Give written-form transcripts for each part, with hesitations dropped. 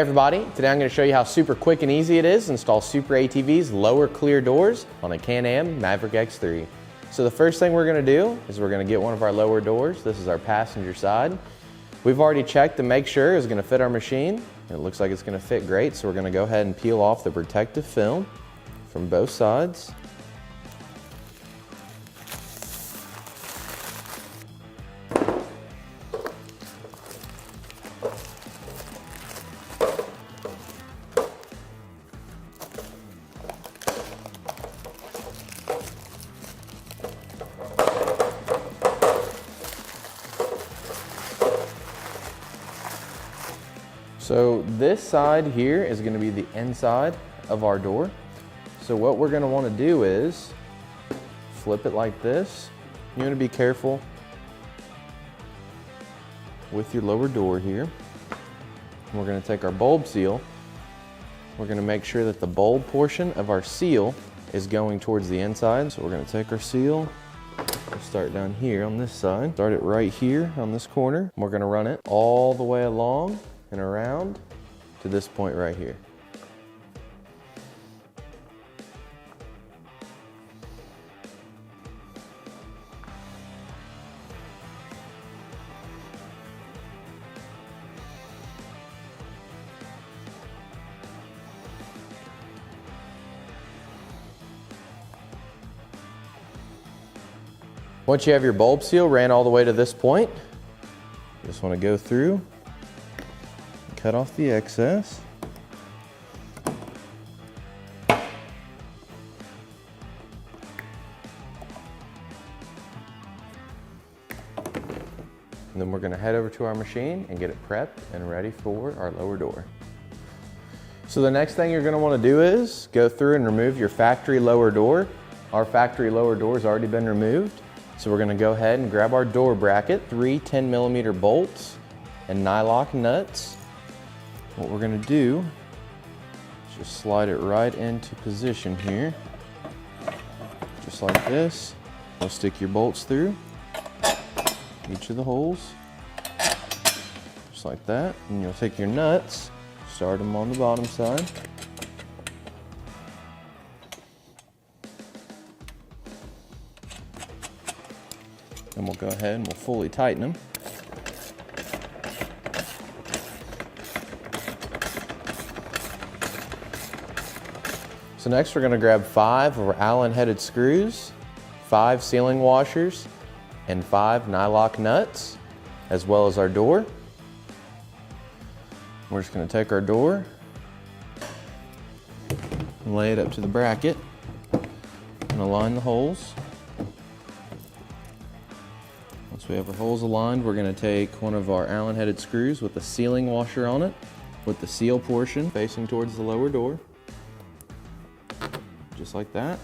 everybody, today I'm going to show you how super quick and easy it is to install SuperATV's lower clear doors on a Can-Am Maverick X3. So the first thing we're going to do is we're going to get one of our lower doors. This is our passenger side. We've already checked to make sure it's going to fit our machine. It looks like it's going to fit great, so we're going to go ahead and peel off the protective film from both sides. So this side here is going to be the inside of our door. So what we're going to want to do is flip it like this. You want to be careful with your lower door here. We're going to take our bulb seal. We're going to make sure that the bulb portion of our seal is going towards the inside. So we're going to take our seal. We'll start down here on this side. Start it right here on this corner. We're going to run it all the way along and around to this point right here. Once you have your bulb seal ran all the way to this point, you just want to go through, cut off the excess. And then we're going to head over to our machine and get it prepped and ready for our lower door. So the next thing you're going to want to do is go through and remove your factory lower door. Our factory lower door has already been removed. So we're going to go ahead and grab our door bracket, 3 10mm bolts and nylock nuts. What we're going to do is just slide it right into position here, just like this. You'll stick your bolts through each of the holes, just like that. And you'll take your nuts, start them on the bottom side. And we'll go ahead and we'll fully tighten them. So next we're going to grab 5 of our Allen-headed screws, 5 sealing washers, and 5 nylock nuts, as well as our door. We're just going to take our door and lay it up to the bracket and align the holes. Once we have our holes aligned, we're going to take one of our Allen-headed screws with the sealing washer on it, with the seal portion facing towards the lower door. Just like that.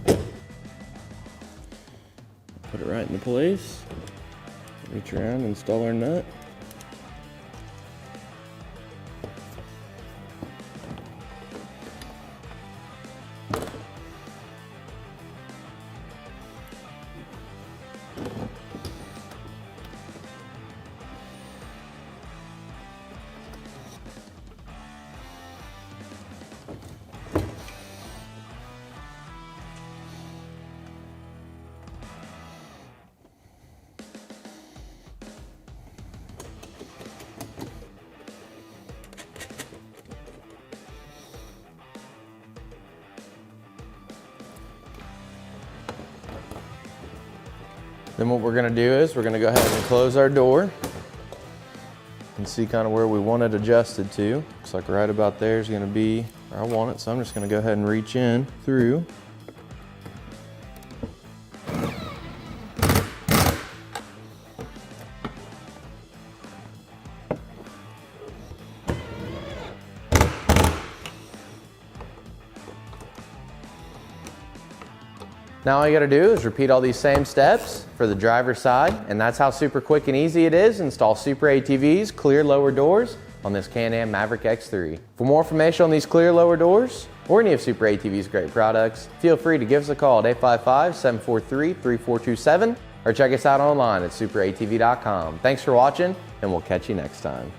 Put it right into place. Reach around and install our nut. Then what we're going to do is we're going to go ahead and close our door and see kind of where we want it adjusted to. Looks like right about there is going to be where I want it, so I'm just going to go ahead and reach in through. Now all you gotta do is repeat all these same steps for the driver's side, and that's how super quick and easy it is to install SuperATV's clear lower doors on this Can-Am Maverick X3. For more information on these clear lower doors, or any of SuperATV's great products, feel free to give us a call at 855-743-3427, or check us out online at superatv.com. Thanks for watching, and we'll catch you next time.